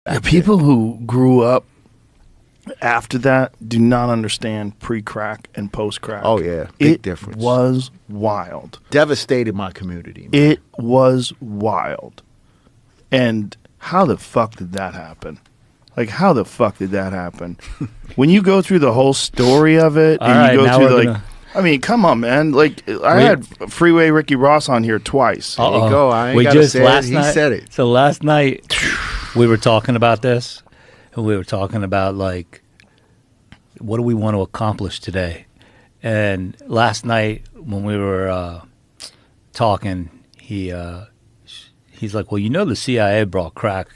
The people who grew up after that do not understand pre-crack and post-crack. Oh, yeah. Big difference. It was wild. Devastated my community, man. It was wild. And how the fuck did that happen? Like, how the fuck did that happen? When you go through the whole story of it, and you go through, like, I mean, come on, man. Like, I had Freeway Ricky Ross on here twice. There you go. I ain't got to say it. He said it. So last night, we were talking about this, and we were talking about, like, what do we want to accomplish today? And last night, when we were talking, he's like, well, you know the CIA brought crack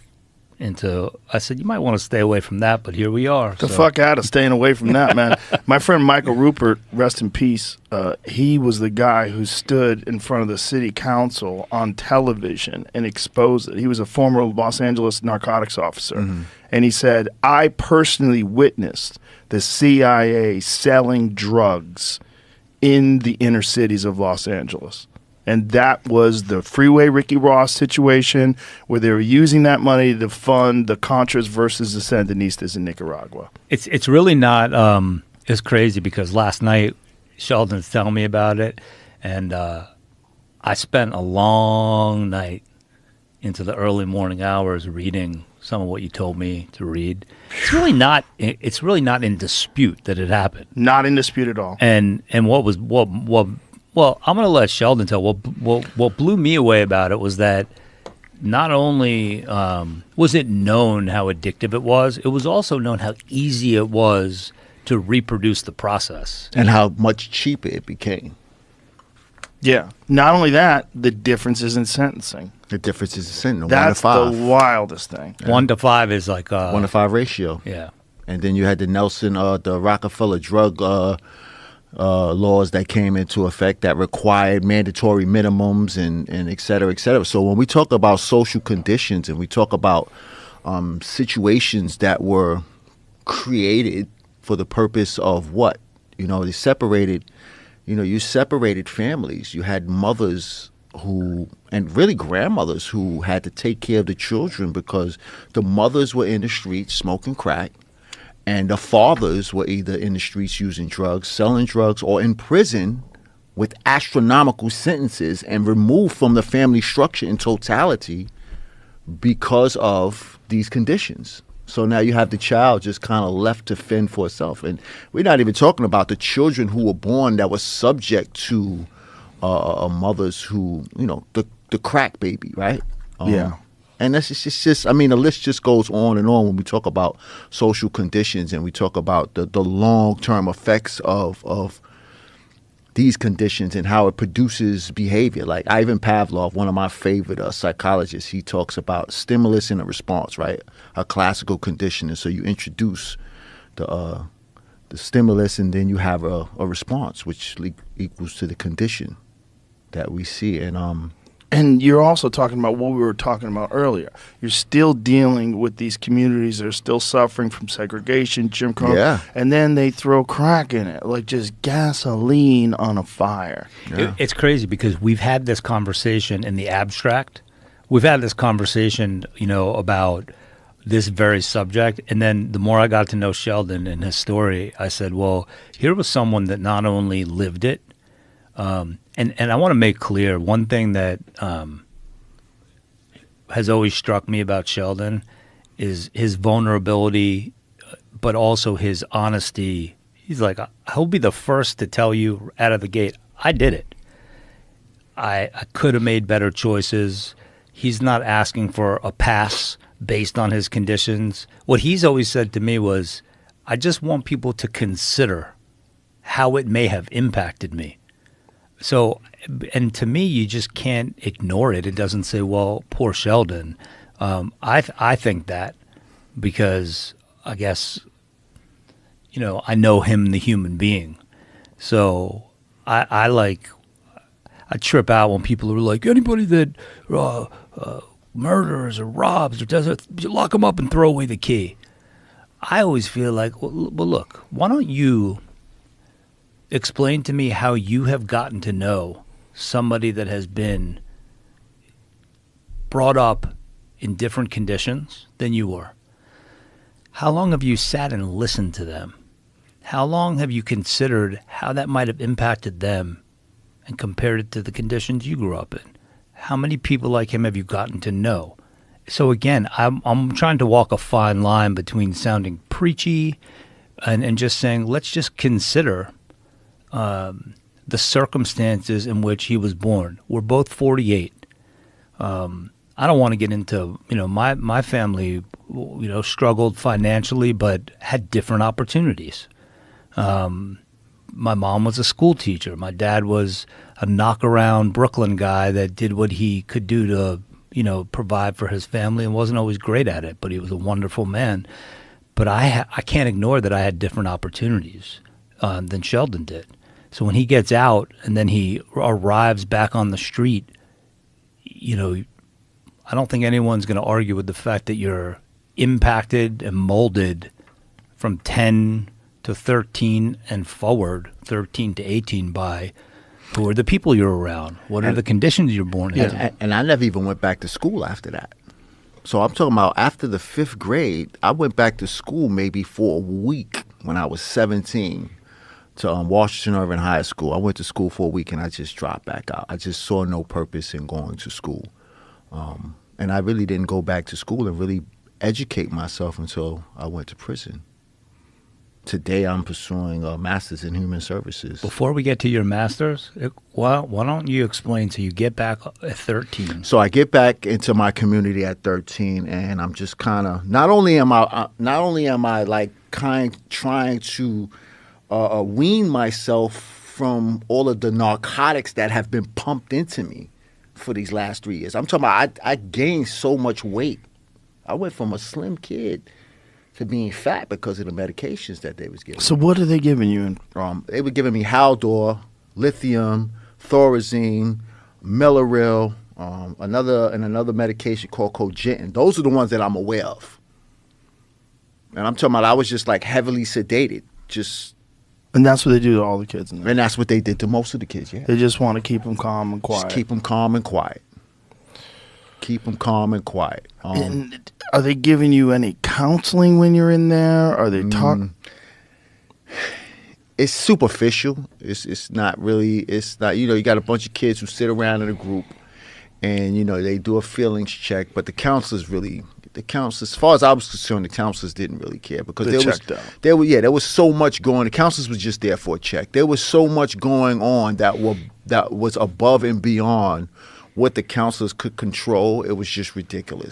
into, I said, you might want to stay away from that, but here we are. The fuck out of staying away from that, man. My friend Michael Rupert, rest in peace, he was the guy who stood in front of the city council on television and exposed it. He was a former Los Angeles narcotics officer. Mm-hmm. And he said, I personally witnessed the CIA selling drugs in the inner cities of Los Angeles. And that was the Freeway Ricky Ross situation where they were using that money to fund the Contras versus the Sandinistas in Nicaragua. It's really not it's crazy because last night Sheldon's telling me about it, and I spent a long night into the early morning hours reading some of what you told me to read. It's really not in dispute that it happened. Not in dispute at all. And well, I'm going to let Sheldon tell. What blew me away about it was that not only was it known how addictive it was also known how easy it was to reproduce the process. And how much cheaper it became. Yeah. Not only that, the differences in sentencing. The difference is in sentencing. That's 1 to 5. the wildest thing. Yeah. 1 to 5 is like 1 to 5 ratio. Yeah. And then you had the the Rockefeller drug laws that came into effect that required mandatory minimums and et cetera, et cetera. So when we talk about social conditions and we talk about situations that were created for the purpose of what? You separated families. You had mothers and really grandmothers who had to take care of the children because the mothers were in the streets smoking crack. And the fathers were either in the streets using drugs, selling drugs, or in prison with astronomical sentences and removed from the family structure in totality because of these conditions. So now you have the child just kind of left to fend for itself. And we're not even talking about the children who were born that were subject to mothers who, the crack baby, right? Yeah. And that's just, I mean, the list just goes on and on when we talk about social conditions and we talk about the long-term effects of these conditions and how it produces behavior. Like Ivan Pavlov, one of my favorite psychologists, he talks about stimulus and a response, right? A classical conditioning. So you introduce the stimulus and then you have a response, which equals to the condition that we see. And you're also talking about what we were talking about earlier. You're still dealing with these communities that are still suffering from segregation, Jim Crow. Yeah. And then they throw crack in it, like just gasoline on a fire. Yeah. It's crazy because we've had this conversation in the abstract. We've had this conversation, about this very subject. And then the more I got to know Sheldon and his story, I said, well, here was someone that not only lived it, and I want to make clear one thing that has always struck me about Sheldon is his vulnerability, but also his honesty. He's like, he'll be the first to tell you out of the gate, I did it. I could have made better choices. He's not asking for a pass based on his conditions. What he's always said to me was, I just want people to consider how it may have impacted me. So, and to me, you just can't ignore it. It doesn't say, well, poor Sheldon. I think that because I guess, I know him, the human being. So I trip out when people are like, anybody that murders or robs or does it, you lock them up and throw away the key. I always feel like, well, look, why don't you explain to me how you have gotten to know somebody that has been brought up in different conditions than you were? How long have you sat and listened to them? How long have you considered how that might have impacted them and compared it to the conditions you grew up in? How many people like him have you gotten to know? So again, I'm trying to walk a fine line between sounding preachy and just saying, let's just consider the circumstances in which he was born. We're both 48. I don't want to get into, my family, struggled financially, but had different opportunities. My mom was a school teacher. My dad was a knock-around Brooklyn guy that did what he could do to, provide for his family and wasn't always great at it, but he was a wonderful man. But I can't ignore that I had different opportunities than Sheldon did. So when he gets out and then he arrives back on the street, I don't think anyone's going to argue with the fact that you're impacted and molded from 10 to 13 and forward, 13 to 18 by who are the people you're around? What are the conditions you're born into? And I never even went back to school after that. So I'm talking about after the 5th grade, I went back to school maybe for a week when I was 17 to Washington Irving High School. I went to school for a week and I just dropped back out. I just saw no purpose in going to school. And I really didn't go back to school and really educate myself until I went to prison. Today I'm pursuing a master's in human services. Before we get to your master's, why don't you explain, so you get back at 13? So I get back into my community at 13, and I'm just kind of not only am I like trying to wean myself from all of the narcotics that have been pumped into me for these last 3 years. I'm talking about I gained so much weight. I went from a slim kid to being fat because of the medications that they was giving. So what are they giving you? They were giving me Haldor, lithium, Thorazine, Meloril, another medication called Cogentin. Those are the ones that I'm aware of. And I'm talking about I was just like heavily sedated. And that's what they do to all the kids in there. And that's what they did to most of the kids, yeah. They just want to keep them calm and quiet. Just keep them calm and quiet. Keep them calm and quiet. And are they giving you any counseling when you're in there? Are they talking? It's superficial. It's not really. It's not. You got a bunch of kids who sit around in a group, and they do a feelings check. But the counselors, as far as I was concerned, the counselors didn't really care because there was so much going. The counselors was just there for a check. There was so much going on that was above and beyond what the counselors could control. It was just ridiculous.